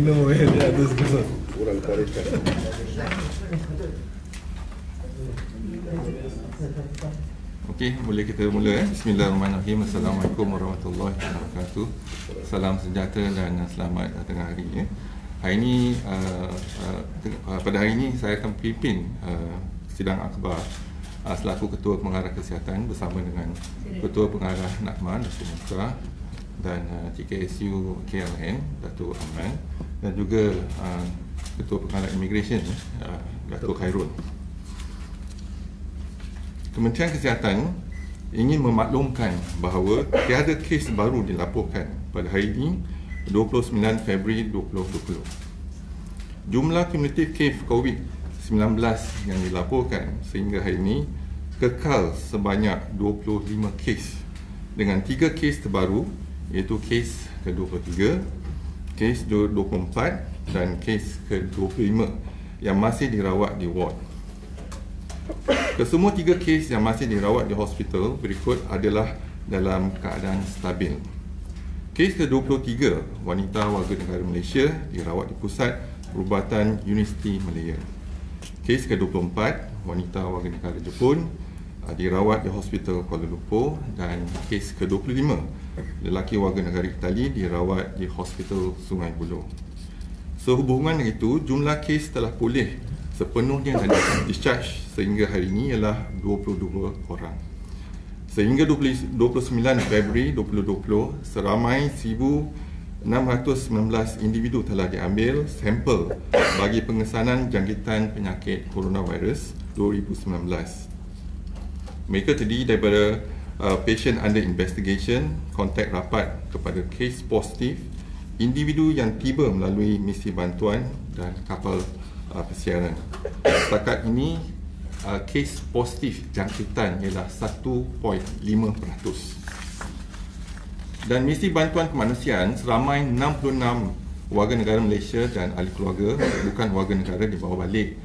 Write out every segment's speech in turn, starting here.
know where the others go. Kurang kualitas. Okey, boleh kita mula Bismillahirrahmanirrahim. Assalamualaikum warahmatullahi wabarakatuh. Salam sejahtera dan selamat tengah hari ya. Hari ini pada hari ini saya akan pimpin sidang akhbar selaku Ketua Pengarah Kesihatan bersama dengan Ketua Pengarah Nakman Datuk Musa dan TKSU KLN Datuk Aman dan juga Ketua Pengarah Immigration Datuk Khairul. Kementerian Kesihatan ingin memaklumkan bahawa tiada kes baru dilaporkan pada hari ini 29 Februari 2020. Jumlah kumulatif kes COVID-19 yang dilaporkan sehingga hari ini kekal sebanyak 25 kes dengan 3 kes terbaru iaitu kes ke-23, kes ke-24 dan kes ke-25 yang masih dirawat di ward. Kesemua 3 kes yang masih dirawat di hospital berikut adalah dalam keadaan stabil. Kes ke-23, wanita warga negara Malaysia dirawat di Pusat Perubatan Universiti Malaya. Kes ke-24, wanita warga negara Jepun dirawat di Hospital Kuala Lumpur dan kes ke-25, lelaki warga negara Itali dirawat di Hospital Sungai Buloh. Sehubungan dengan itu, jumlah kes telah pulih sepenuhnya dan discharge sehingga hari ini ialah 22 orang. Sehingga 29 Februari 2020, seramai 1,619 individu telah diambil sampel bagi pengesanan jangkitan penyakit coronavirus 2019. Mereka terdiri daripada patient under investigation, kontak rapat kepada kes positif, individu yang tiba melalui misi bantuan dan kapal persiaran. Setakat ini kes positif jangkitan ialah 1.5%. Dan misi bantuan kemanusiaan seramai 66 warga negara Malaysia dan ahli keluarga bukan warga negara dibawa balik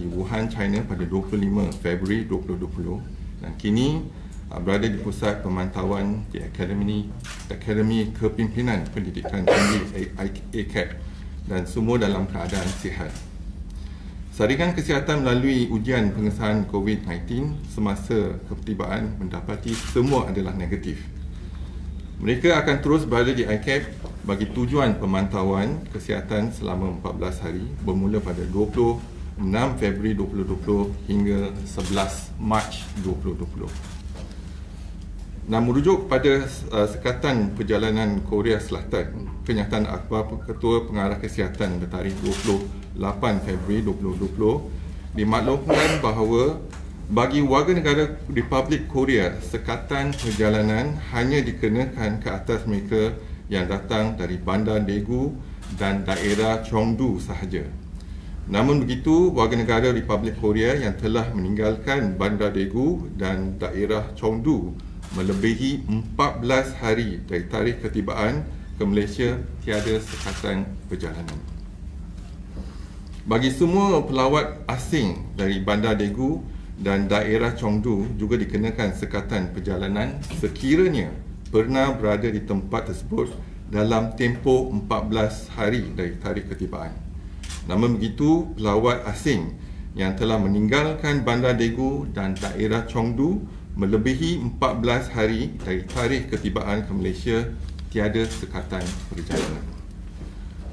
di Wuhan, China pada 25 Februari 2020 dan kini berada di pusat pemantauan di Akademi Kepimpinan Pendidikan Tinggi ACAP dan semua dalam keadaan sihat. Saringan kesihatan melalui ujian pengesahan COVID-19 semasa ketibaan mendapati semua adalah negatif. Mereka akan terus berada di ICAP bagi tujuan pemantauan kesihatan selama 14 hari bermula pada 26 Februari 2020 hingga 11 Mac 2020. Nah, merujuk kepada Sekatan Perjalanan Korea Selatan, kenyataan akhbar Ketua Pengarah Kesihatan bertarikh 28 Februari 2020 dimaklumkan bahawa bagi warga negara Republik Korea, sekatan perjalanan hanya dikenakan ke atas mereka yang datang dari Bandar Daegu dan daerah Cheongdu sahaja. Namun begitu, warga negara Republik Korea yang telah meninggalkan Bandar Daegu dan daerah Cheongdu melebihi 14 hari dari tarikh ketibaan ke Malaysia tiada sekatan perjalanan. Bagi semua pelawat asing dari Bandar Daegu dan daerah Cheongdu juga dikenakan sekatan perjalanan sekiranya pernah berada di tempat tersebut dalam tempoh 14 hari dari tarikh ketibaan. Namun begitu, pelawat asing yang telah meninggalkan Bandar Daegu dan daerah Cheongdu melebihi 14 hari dari tarikh ketibaan ke Malaysia tiada sekatan perjalanan.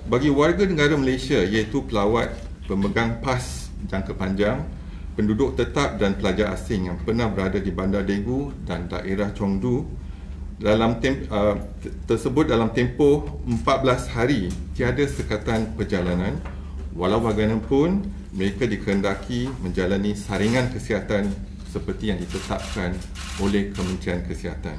Bagi warga negara Malaysia iaitu pelawat, pemegang pas jangka panjang, penduduk tetap dan pelajar asing yang pernah berada di Bandar Daegu dan daerah Cheongdu tersebut dalam tempoh 14 hari tiada sekatan perjalanan, walau bagaimanapun mereka dikehendaki menjalani saringan kesihatan seperti yang ditetapkan oleh Kementerian Kesihatan.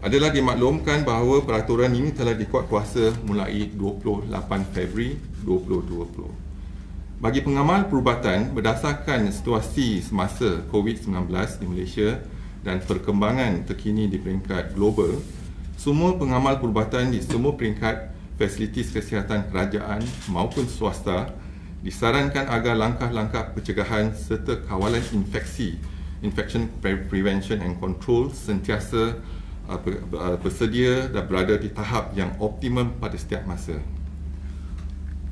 Adalah dimaklumkan bahawa peraturan ini telah dikuatkuasa mulai 28 Februari 2020. Bagi pengamal perubatan, berdasarkan situasi semasa COVID-19 di Malaysia dan perkembangan terkini di peringkat global, semua pengamal perubatan di semua peringkat fasilitis kesihatan kerajaan maupun swasta disarankan agar langkah-langkah pencegahan serta kawalan infection prevention and control sentiasa bersedia dan berada di tahap yang optimum pada setiap masa.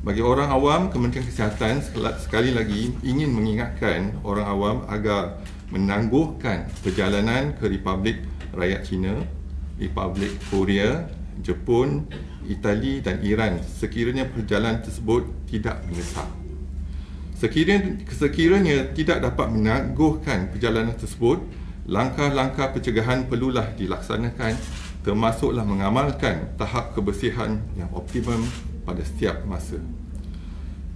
Bagi orang awam, Kementerian Kesihatan sekali lagi ingin mengingatkan orang awam agar menangguhkan perjalanan ke Republik Rakyat China, Republik Korea, Jepun, Itali dan Iran sekiranya perjalanan tersebut tidak mendesak. Sekiranya tidak dapat menangguhkan perjalanan tersebut, langkah-langkah pencegahan perlulah dilaksanakan, termasuklah mengamalkan tahap kebersihan yang optimum pada setiap masa.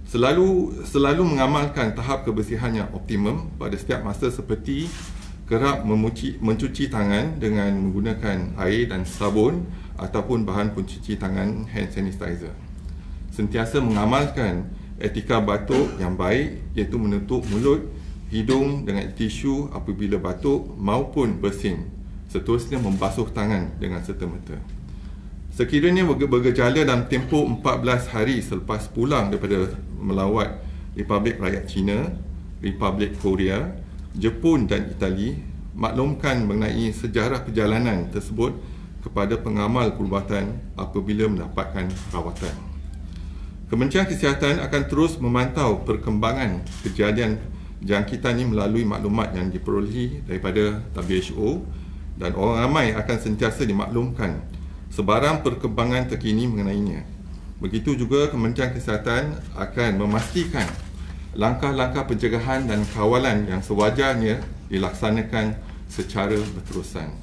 Selalu mengamalkan tahap kebersihan yang optimum pada setiap masa seperti kerap mencuci tangan dengan menggunakan air dan sabun ataupun bahan pencuci tangan hand sanitizer. Sentiasa mengamalkan etika batuk yang baik, iaitu menutup mulut, hidung dengan tisu apabila batuk maupun bersin. Seterusnya membasuh tangan dengan serta-merta. Sekiranya bergejala dalam tempoh 14 hari selepas pulang daripada melawat Republik Rakyat China, Republik Korea, Jepun dan Itali, maklumkan mengenai sejarah perjalanan tersebut kepada pengamal perubatan apabila mendapatkan rawatan. Kementerian Kesihatan akan terus memantau perkembangan kejadian jangkitan ini melalui maklumat yang diperolehi daripada WHO, dan orang ramai akan sentiasa dimaklumkan sebarang perkembangan terkini mengenainya. Begitu juga Kementerian Kesihatan akan memastikan langkah-langkah pencegahan dan kawalan yang sewajarnya dilaksanakan secara berterusan.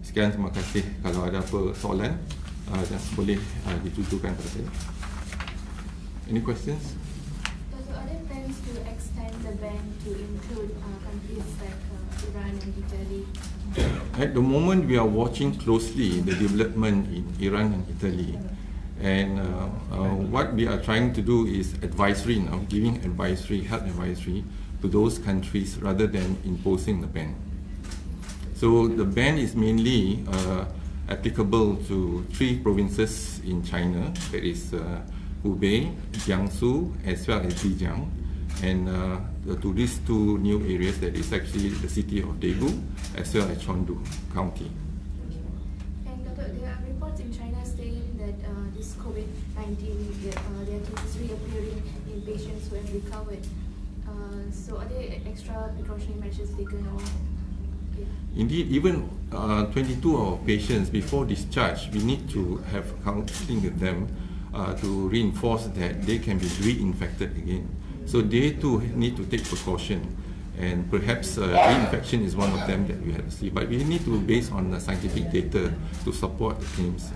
Sekian, terima kasih. Kalau ada apa soalan, boleh ditujukan kepada saya. Any questions? So are there plans to extend the ban to include countries like Iran and Italy? At the moment, we are watching closely the development in Iran and Italy. And what we are trying to do is advisory now, giving advisory, health advisory to those countries rather than imposing the ban. So the ban is mainly applicable to 3 provinces in China, that is Hubei, Jiangsu, as well as Zhejiang. And to these 2 new areas, that is actually the city of Daegu as well as Chengdu County. And there are reports in China saying that this COVID-19, there are cases reappearing in patients who have recovered. So are there extra precautionary measures taken? Indeed, even 22 of our patients before discharge, we need to have counseling with them to reinforce that they can be reinfected again. So they too need to take precaution, and perhaps reinfection is one of them that we have to see. But we need to base on the scientific data to support the claims.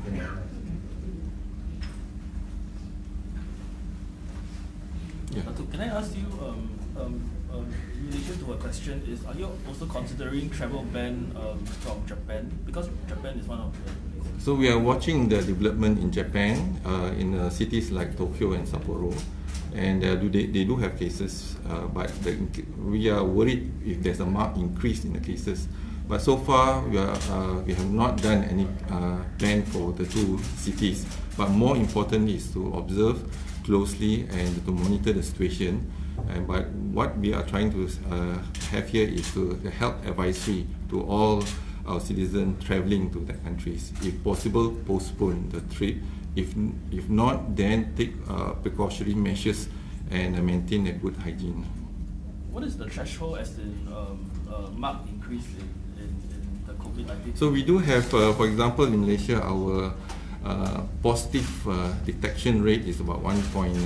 Yeah. Can I ask you, in relation to a question, are you also considering travel ban from Japan? Because Japan is one of the... So we are watching the development in Japan, in cities like Tokyo and Sapporo. And they do have cases, but we are worried if there's a marked increase in the cases. But so far, we have not done any plan for the 2 cities. But more importantly is to observe closely and to monitor the situation. But what we are trying to have here is the health advisory to all our citizens traveling to the countries. If possible, postpone the trip. If not, then take precautionary measures and maintain a good hygiene. What is the threshold as in marked increase in the COVID-19? So we do have, for example, in Malaysia, our positive detection rate is about 1.5%,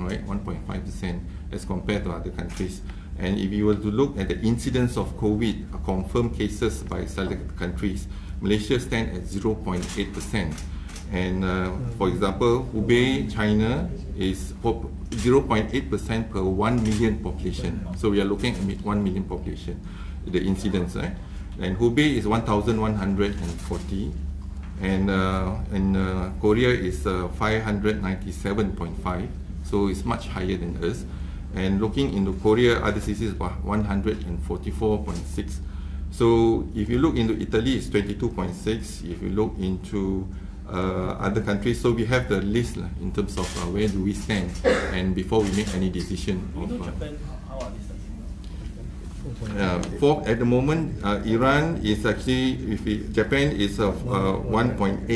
right? 1.5% as compared to other countries. And if you were to look at the incidence of COVID, confirmed cases by selected countries, Malaysia stands at 0.8%. And for example, Hubei, China is 0.8% per 1 million population. So we are looking at 1 million population, the incidence, right? And Hubei is 1,140, and Korea is 597.5. So it's much higher than us. And looking into Korea, other cities about 144.6. So if you look into Italy, it's 22.6. If you look into other countries, so we have the list in terms of where do we stand, and before we make any decision. Japan, how are these at the moment, Iran is actually, Japan is of 1.8,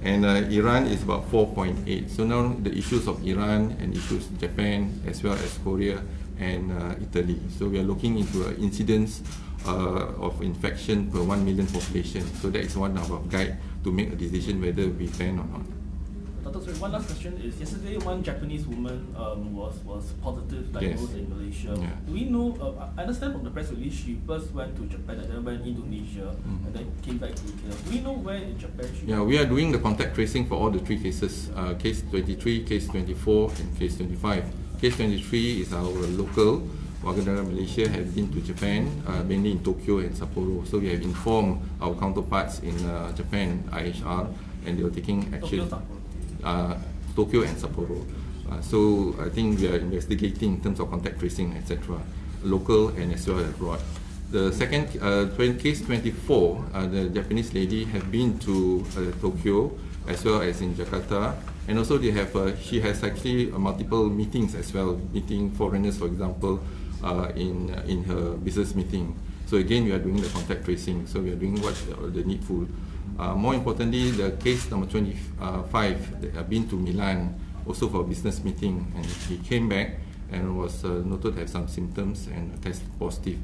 and Iran is about 4.8. So now the issues of Iran and issues Japan as well as Korea and Italy. So we are looking into incidence of infection per 1 million population. So that is one of our guide to make a decision whether we ban or not. Dr. Sorry, one last question is, yesterday one Japanese woman was positive diagnosed in Malaysia. Yeah. Do we know, I understand from the press release she first went to Japan and then went Indonesia and then came back to KL. Do we know where in Japan she Yeah, we are doing the contact tracing for all the 3 cases, case 23, case 24 and case 25. Case 23 is our local warga negara Malaysia have been to Japan, mainly in Tokyo and Sapporo. So we have informed our counterparts in Japan, IHR, and they are taking action. Tokyo and Sapporo. So I think we are investigating in terms of contact tracing, etc., local and as well as abroad. The second case 24, the Japanese lady have been to Tokyo as well as in Jakarta, and also they have she has actually multiple meetings as well, meeting foreigners, for example, in her business meeting. So again, we are doing the contact tracing. So we are doing what the needful. More importantly, the case number 25, they have been to Milan also for a business meeting, and he came back and was noted to have some symptoms and tested positive.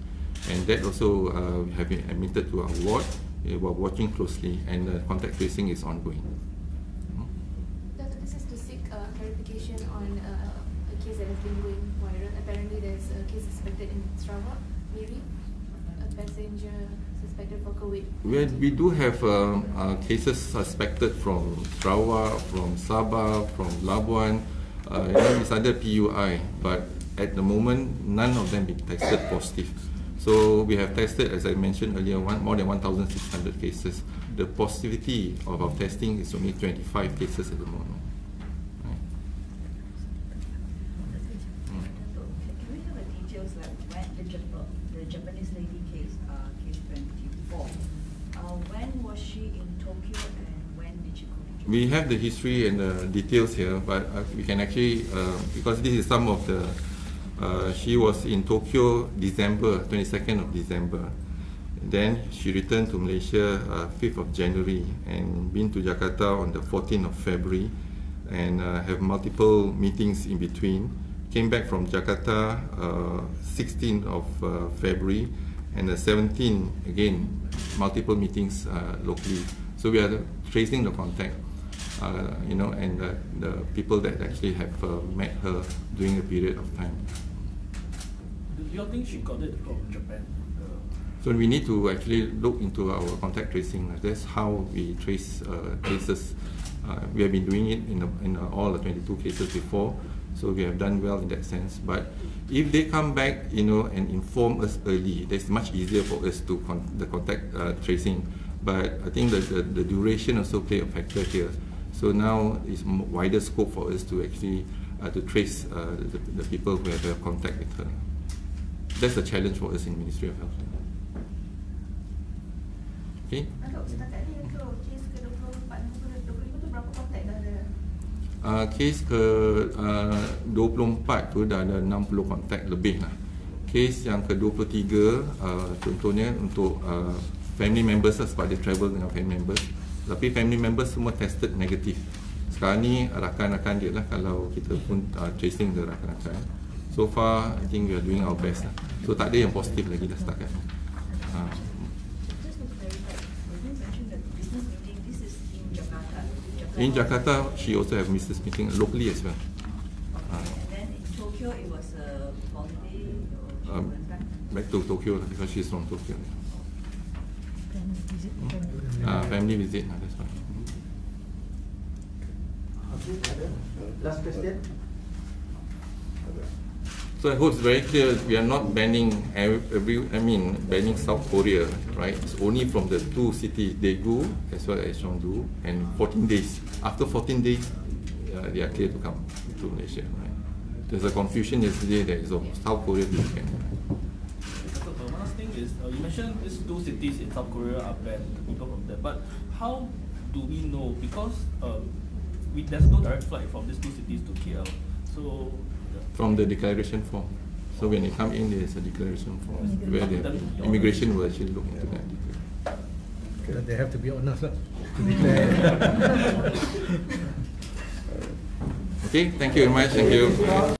And that also have been admitted to our ward. We are watching closely, and the contact tracing is ongoing. Doctor, this is to seek clarification on a case that has been going viral. Apparently, there's a case suspected in Sarawak, Miri, a passenger suspected for COVID. We do have cases suspected from Sarawak, from Sabah, from Labuan. It's under PUI, but at the moment, none of them been tested positive. So we have tested, as I mentioned earlier, more than 1,600 cases. The positivity of our testing is only 25 cases at the moment. Can we have the details like when the Japanese lady case 24? When was she in Tokyo and when did she go to Japan? We have the history and the details here, but we can actually, because this is some of the, she was in Tokyo December, 22nd of December. Then she returned to Malaysia 5th of January and been to Jakarta on the 14th of February and have multiple meetings in between. Came back from Jakarta 16th of February and the 17th, again, multiple meetings locally. So we are tracing the contact, and the people that actually have met her during a period of time. Do you think she got it from Japan? So we need to actually look into our contact tracing. That's how we trace cases. We have been doing it in all the 22 cases before, so we have done well in that sense. But if they come back, and inform us early, that's much easier for us to the contact tracing. But I think that the duration also play a factor here. So now it's wider scope for us to actually to trace the people who have contact with her. That's the challenge for us in Ministry of Health. Okay. Setakat ni untuk kes ke-24 dan ke-25 tu berapa kontak dah ada? Kes ke-24 tu dah ada 60 kontak lebih lah. Kes yang ke-23 contohnya untuk family members lah, sebab dia travel dengan family members. Tapi family members semua tested negatif. Sekarang ni rakan-rakan dia lah, kalau kita pun tracing the rakan-rakan. So far, I think we are doing our best lah. So tak ada yang positif lagi dah setakat. In Jakarta, she also have business meeting locally as well. And then in Tokyo, it was a holiday or she went back? Back to Tokyo because she's from Tokyo. Family visit, that's right. Last question. So I hope it's very clear we are not banning banning South Korea, right? It's only from the 2 cities, Daegu as well as Chengdu, and 14 days. After 14 days, they are clear to come to Malaysia, right? There's a confusion yesterday that is of South Korea being banned. One last thing is, you mentioned these 2 cities in South Korea are banned, the people from there. But how do we know? Because there's no direct flight from these 2 cities to KL. So From the declaration form. So when they come in, there's a declaration form where the immigration will actually look into that. that they have to be honest lah, to declare. Okay, thank you very much. Thank you.